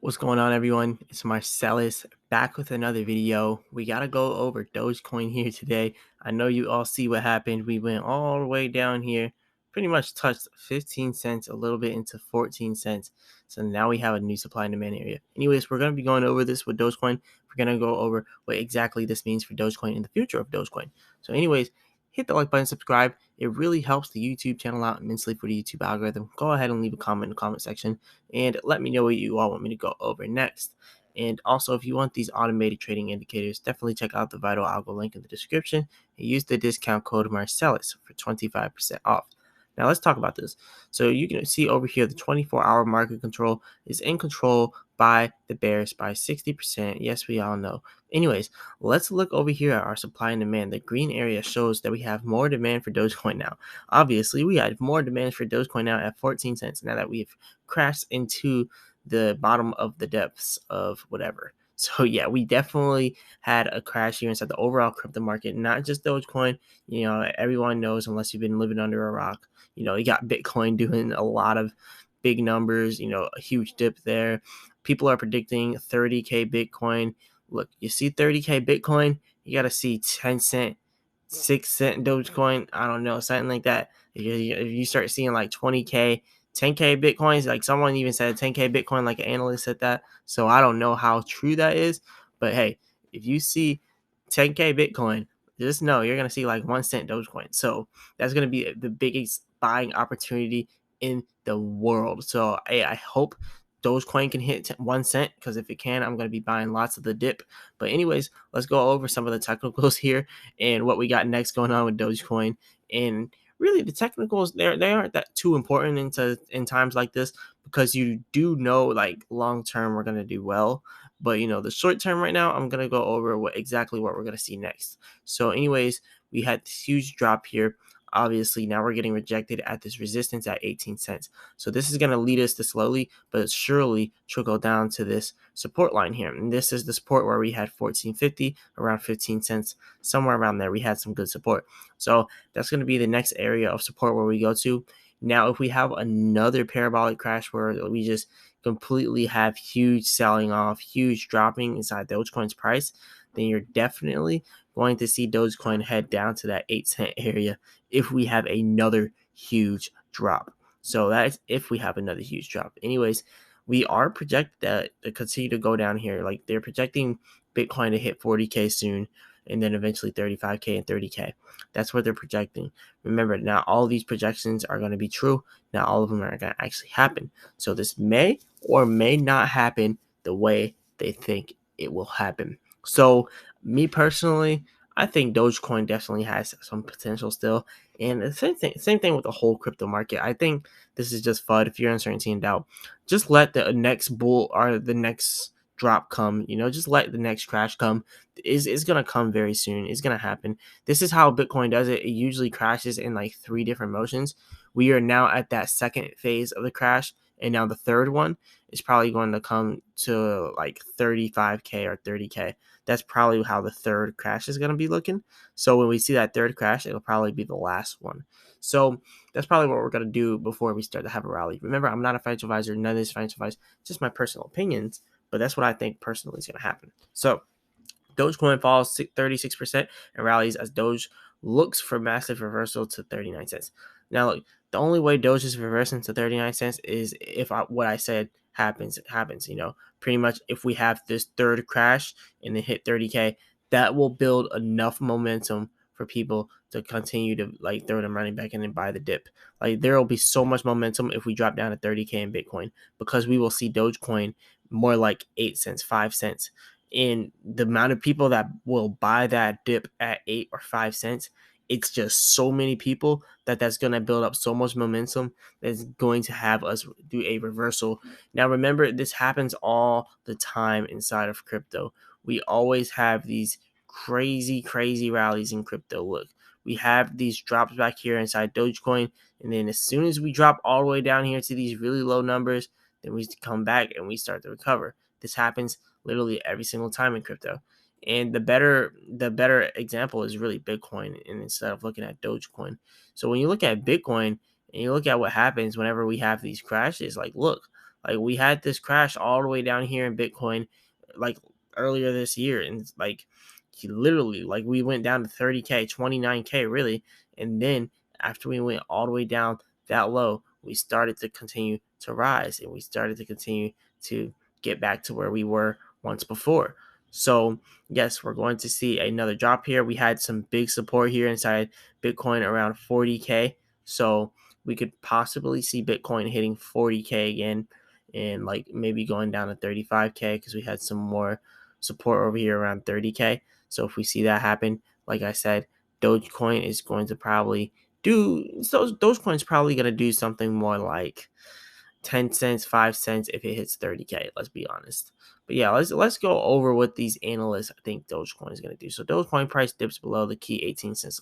What's going on, everyone? It's Marsellis back with another video. We got to go over Dogecoin here today. I know you all see what happened. We went all the way down here, pretty much touched 15 cents, a little bit into 14 cents. So now we have a new supply and demand area. Anyways, we're going to be going over this with Dogecoin. We're going to go over what exactly this means for Dogecoin and the future of Dogecoin. So anyways, hit the like button, subscribe. It really helps the YouTube channel out immensely for the YouTube algorithm. Go ahead and leave a comment in the comment section and let me know what you all want me to go over next. And also, if you want these automated trading indicators, definitely check out the Vital Algo link in the description and use the discount code Marsellis for 25% off. Now let's talk about this. So you can see over here the 24-hour market control is in control by the bears by 60%. Yes, we all know. Anyways, let's look over here at our supply and demand. The green area shows that we have more demand for Dogecoin now. Obviously, we had more demand for Dogecoin now at 14 cents now that we've crashed into the bottom of the depths of whatever. So yeah, we definitely had a crash here inside the overall crypto market, not just Dogecoin. You know, everyone knows, unless you've been living under a rock, you know, you got Bitcoin doing a lot of big numbers, you know, a huge dip there. People are predicting 30K Bitcoin. Look, you see 30K Bitcoin, you got to see 10 cent, 6 cent Dogecoin. I don't know, something like that. If you start seeing like 20K, 10K Bitcoins, like someone even said 10K Bitcoin, like an analyst said that. So I don't know how true that is. But hey, if you see 10K Bitcoin, just know you're going to see like 1 cent Dogecoin. So that's going to be the biggest buying opportunity in the world. So hey, I hope Dogecoin can hit 1 cent, because if it can, I'm going to be buying lots of the dip. But anyways, let's go over some of the technicals here and what we got next going on with Dogecoin. And really, the technicals, they aren't that too important in times like this, because you do know like long term we're going to do well. But you know, the short term right now, I'm going to go over what we're going to see next. So anyways, we had this huge drop here. Obviously, now we're getting rejected at this resistance at 18 cents. So this is going to lead us to slowly but surely trickle down to this support line here. And this is the support where we had 14.50, around 15 cents, somewhere around there. We had some good support. So that's going to be the next area of support where we go to. Now, if we have another parabolic crash where we just completely have huge selling off, huge dropping inside Dogecoin's price, then you're definitely going to see Dogecoin head down to that 8 cent area if we have another huge drop. So that's if we have another huge drop. Anyways, we are projected that to continue to go down here. Like, they're projecting Bitcoin to hit 40K soon, and then eventually 35K and 30K. That's what they're projecting. Remember, not all these projections are going to be true. Not all of them are going to actually happen. So this may or may not happen the way they think it will happen. So me personally, I think Dogecoin definitely has some potential still. And the same thing with the whole crypto market. I think this is just FUD. If you're uncertainty and doubt, just let the next bull or the next drop come. You know, just let the next crash come. Is gonna come very soon. It's gonna happen. This is how Bitcoin does it. It usually crashes in like 3 different motions. We are now at that second phase of the crash, and now the third one is probably going to come to like 35K or 30K. That's probably how the third crash is going to be looking. So when we see that third crash, it'll probably be the last one. So that's probably what we're going to do before we start to have a rally. Remember, I'm not a financial advisor. None of this financial advice, just my personal opinions. But that's what I think personally is going to happen. So Dogecoin falls 36% and rallies as Doge looks for massive reversal to 39 cents. Now, look, the only way Doge is reversing to 39 cents is if what I said happens. You know, pretty much if we have this third crash and it hit 30K, that will build enough momentum for people to continue to like throw the money back in and buy the dip. Like, there will be so much momentum if we drop down to 30K in Bitcoin, because we will see Dogecoin more like 8 cents, 5 cents. And the amount of people that will buy that dip at 8 or 5 cents, it's just so many people that's going to build up so much momentum that's going to have us do a reversal. Now, remember, this happens all the time inside of crypto. We always have these crazy rallies in crypto. Look, we have these drops back here inside Dogecoin, and then as soon as we drop all the way down here to these really low numbers, then we come back and we start to recover. This happens literally every single time in crypto. And the better example is really Bitcoin, and instead of looking at Dogecoin. So when you look at Bitcoin and you look at what happens whenever we have these crashes, like, look, Like we had this crash all the way down here in Bitcoin, like earlier this year, and like literally, like we went down to 30K, 29K, really, and then after we went all the way down that low, we started to continue to rise, and we started to continue to get back to where we were once before. So yes, we're going to see another drop here. We had some big support here inside Bitcoin around 40K. So we could possibly see Bitcoin hitting 40K again, and like maybe going down to 35K because we had some more support over here around 30K. So if we see that happen, like I said, Dogecoin is going to probably Dogecoin's probably going to do something more like 10 cents, 5 cents if it hits 30K, let's be honest. But yeah, let's go over what these analysts think Dogecoin is going to do. So Dogecoin price dips below the key 18 cent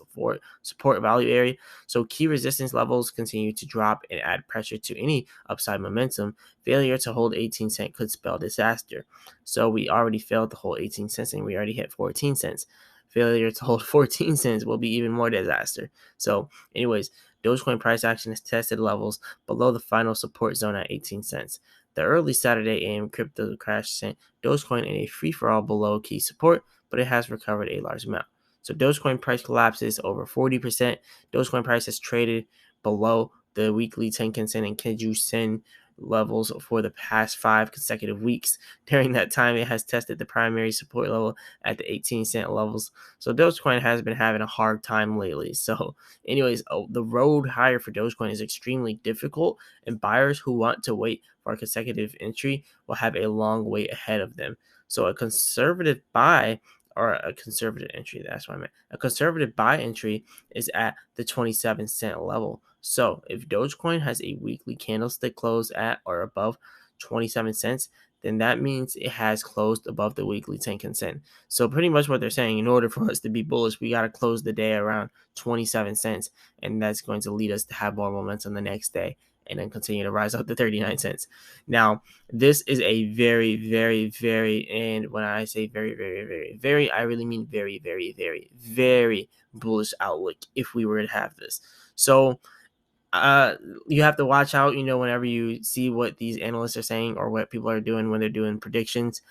support value area. So key resistance levels continue to drop and add pressure to any upside momentum. Failure to hold 18 cent could spell disaster. So we already failed to hold 18 cents and we already hit 14 cents. Failure to hold 14 cents will be even more disaster. So anyways, Dogecoin price action has tested levels below the final support zone at 18 cents. The early Saturday AM crypto crash sent Dogecoin in a free-for-all below key support, but it has recovered a large amount. So Dogecoin price collapses over 40%. Dogecoin price has traded below the weekly Tenkan-sen and Kenju-sen levels for the past 5 consecutive weeks. During that time, it has tested the primary support level at the 18 cent levels. So Dogecoin has been having a hard time lately. So anyways, the road higher for Dogecoin is extremely difficult, and buyers who want to wait for a consecutive entry will have a long wait ahead of them. So a conservative buy or a conservative entry, that's what I meant. A conservative buy entry is at the 27 cent level. So if Dogecoin has a weekly candlestick close at or above 27 cents, then that means it has closed above the weekly Tenkan Sen. So pretty much what they're saying, in order for us to be bullish, we got to close the day around 27 cents, and that's going to lead us to have more momentum the next day and then continue to rise up to 39 cents. Now, this is a very, very, very, and when I say very, very, very, very, I really mean very, very, very, very bullish outlook if we were to have this. So, uh you have to watch out, whenever you see what these analysts are saying or what people are doing when they're doing predictions.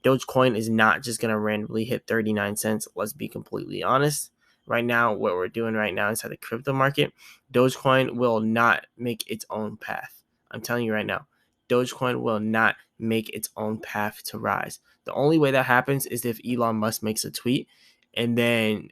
Dogecoin is not just going to randomly hit 39 cents. Let's be completely honest. Right now, what we're doing right now inside the crypto market, Dogecoin will not make its own path. I'm telling you right now, Dogecoin will not make its own path to rise. The only way that happens is if Elon Musk makes a tweet and then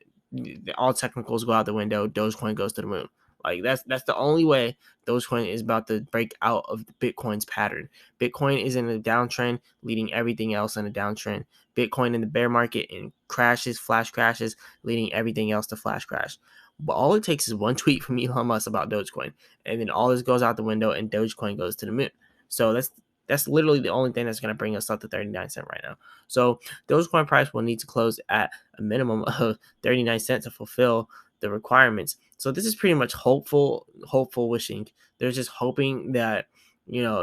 all technicals go out the window, Dogecoin goes to the moon. Like that's the only way Dogecoin is about to break out of Bitcoin's pattern. Bitcoin is in a downtrend, leading everything else in a downtrend. Bitcoin in the bear market and crashes, flash crashes, leading everything else to flash crash. But all it takes is one tweet from Elon Musk about Dogecoin, and then all this goes out the window, and Dogecoin goes to the moon. So that's literally the only thing that's going to bring us up to 39 cents right now. So Dogecoin price will need to close at a minimum of 39 cents to fulfill the requirements. So this is pretty much hopeful wishing. They're just hoping that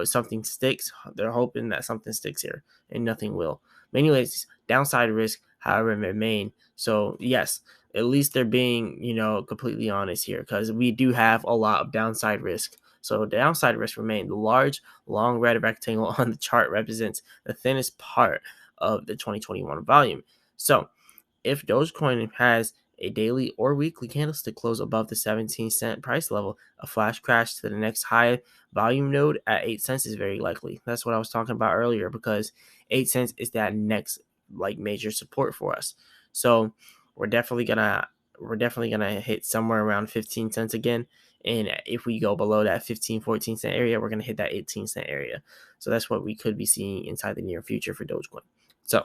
something sticks. They're hoping that something sticks here, and nothing will. But anyways, downside risk, however, remain. So yes, at least they're being completely honest here, because we do have a lot of downside risk. So downside risk remain. The large, long red rectangle on the chart represents the thinnest part of the 2021 volume. So if Dogecoin has a daily or weekly candlestick close above the 17-cent price level, a flash crash to the next high volume node at 8 cents is very likely. That's what I was talking about earlier, because 8 cents is that next major support for us. So we're definitely gonna hit somewhere around 15 cents again. And if we go below that 15, 14 cent area, we're gonna hit that 18 cent area. So that's what we could be seeing inside the near future for Dogecoin. So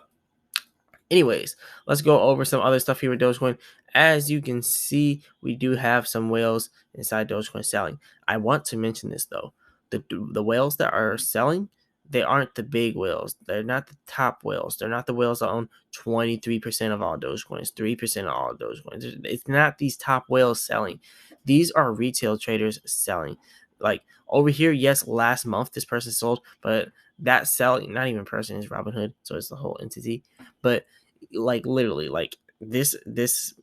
anyways, let's go over some other stuff here with Dogecoin. As you can see, we do have some whales inside Dogecoin selling. I want to mention this though. The whales that are selling, they aren't the big whales. They're not the top whales. They're not the whales that own 23% of all Dogecoins, 3% of all Dogecoins. It's not these top whales selling. These are retail traders selling. Like over here, yes, last month this person sold, but that selling, not even person, is Robinhood, so it's the whole entity. But like literally, like this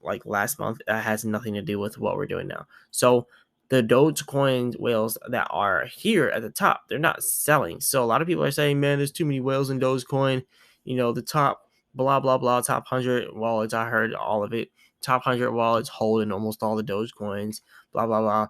like last month, that has nothing to do with what we're doing now. So the Dogecoin whales that are here at the top, they're not selling. So a lot of people are saying, man, there's too many whales in Dogecoin. The top blah blah blah, top 100 wallets. I heard all of it. Top 100 wallets holding almost all the Dogecoins. Blah blah blah.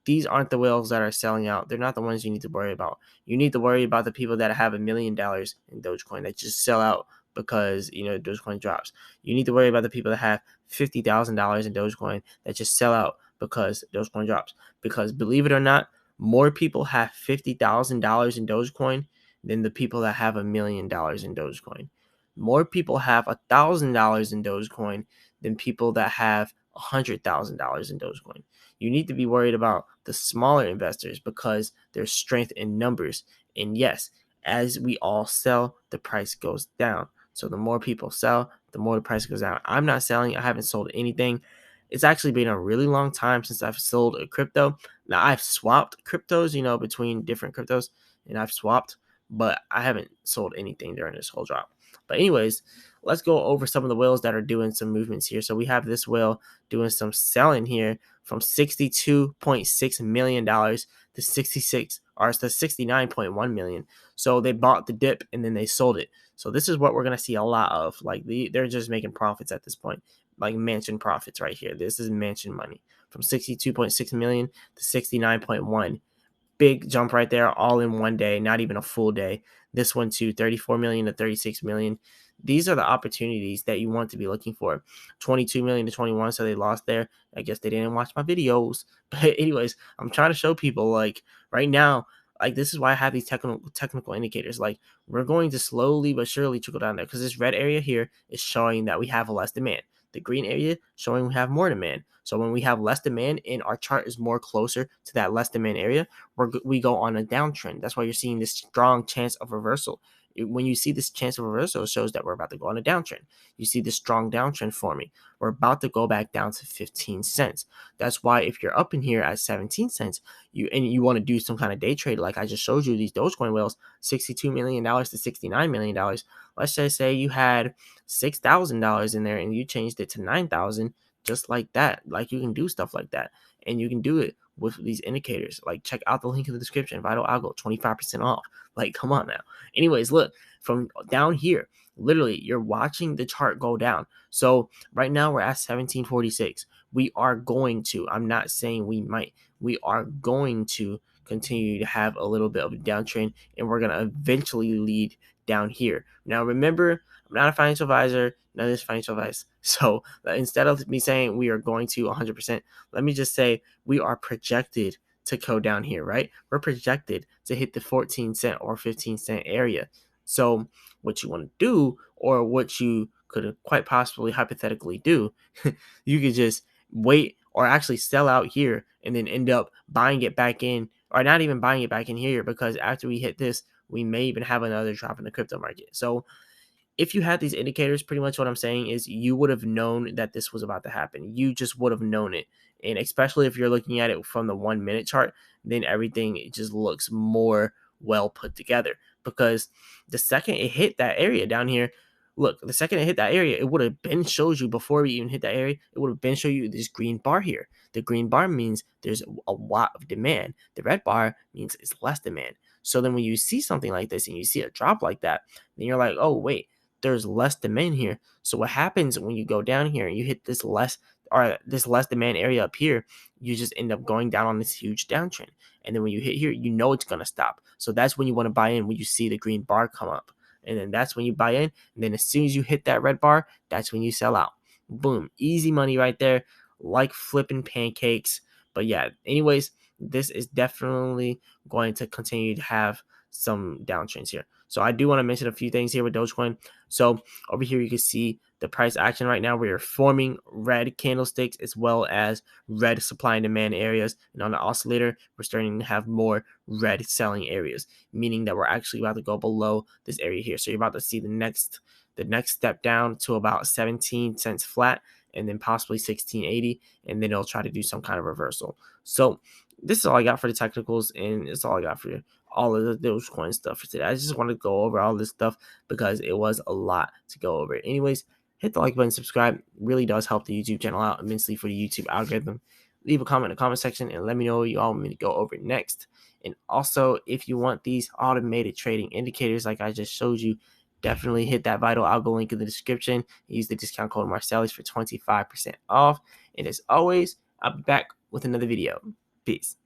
These aren't the whales that are selling out. They're not the ones you need to worry about. You need to worry about the people that have $1 million in Dogecoin that just sell out because Dogecoin drops. You need to worry about the people that have $50,000 in Dogecoin that just sell out because Dogecoin drops. Because believe it or not, more people have $50,000 in Dogecoin than the people that have $1 million in Dogecoin. More people have $1,000 in Dogecoin than people that have $100,000 in Dogecoin. You need to be worried about the smaller investors because there's strength in numbers. And yes, as we all sell, the price goes down. So the more people sell, the more the price goes down. I'm not selling. I haven't sold anything. It's actually been a really long time since I've sold a crypto. Now I've swapped cryptos, between different cryptos, and I've swapped, but I haven't sold anything during this whole drop. But anyways, let's go over some of the whales that are doing some movements here. So we have this whale doing some selling here from $62.6 million to 69.1 million. So they bought the dip and then they sold it. So this is what we're going to see a lot of. Like they're just making profits at this point, like mansion profits right here. This is mansion money from 62.6 million to 69.1. Big jump right there, all in one day, not even a full day. This one to 34 million to 36 million. These are the opportunities that you want to be looking for. 22 million to 21, so they lost there. I guess they didn't watch my videos. But anyways, I'm trying to show people, like, right now, like, this is why I have these technical indicators. Like, we're going to slowly but surely trickle down there because this red area here is showing that we have less demand. The green area showing we have more demand. So when we have less demand and our chart is more closer to that less demand area, we go on a downtrend. That's why you're seeing this strong chance of reversal. When you see this chance of reversal, it shows that we're about to go on a downtrend. You see this strong downtrend forming. We're about to go back down to 15 cents. That's why if you're up in here at 17 cents, you want to do some kind of day trade, like I just showed you these Dogecoin whales, $62 million to $69 million. Let's just say you had $6,000 in there and you changed it to 9,000, just like that. Like, you can do stuff like that, and you can do it with these indicators. Like, check out the link in the description. Vital Algo, 25% off. Like, come on now. Anyways, look, from down here, literally, you're watching the chart go down. So right now we're at 1746. We are going to, I'm not saying we might, we are going to continue to have a little bit of a downtrend, and we're going to eventually lead down here. Now, remember, I'm not a financial advisor. None of this financial advice. So instead of me saying we are going to 100%, let me just say we are projected to go down here, right? We're projected to hit the 14 cent or 15 cent area. So what you want to do, or what you could quite possibly hypothetically do, you could just wait or actually sell out here and then end up buying it back in, or not even buying it back in here, because after we hit this, we may even have another drop in the crypto market. So if you had these indicators, pretty much what I'm saying is you would have known that this was about to happen. You just would have known it. And especially if you're looking at it from the 1 minute chart, then everything just looks more well put together. Because the second it hit that area down here, look, the second it hit that area, it would have been shows you before we even hit that area, it would have been show you this green bar here. The green bar means there's a lot of demand. The red bar means it's less demand. So then when you see something like this and you see a drop like that, then you're like, oh, wait, there's less demand here. So what happens when you go down here and you hit this less demand area up here, you just end up going down on this huge downtrend. And then when you hit here, you know it's going to stop. So that's when you want to buy in, when you see the green bar come up. And then that's when you buy in. And then as soon as you hit that red bar, that's when you sell out. Boom. Easy money right there, like flipping pancakes. But yeah, anyways, this is definitely going to continue to have some downtrends here. So I do want to mention a few things here with Dogecoin. So over here, you can see the price action right now. We are forming red candlesticks as well as red supply and demand areas. And on the oscillator, we're starting to have more red selling areas, meaning that we're actually about to go below this area here. So you're about to see the next step down to about 17 cents flat, and then possibly 16.80, and then it'll try to do some kind of reversal. So this is all I got for the technicals, and it's all I got for all of the Dogecoin stuff for today. I just wanted to go over all this stuff because it was a lot to go over. Anyways, hit the like button, subscribe. It really does help the YouTube channel out immensely for the YouTube algorithm. leave a comment in the comment section and let me know what you all want me to go over next. And also, if you want these automated trading indicators like I just showed you, definitely hit that vital algo link in the description. Use the discount code Marsellis for 25% off. And as always, I'll be back with another video. Peace.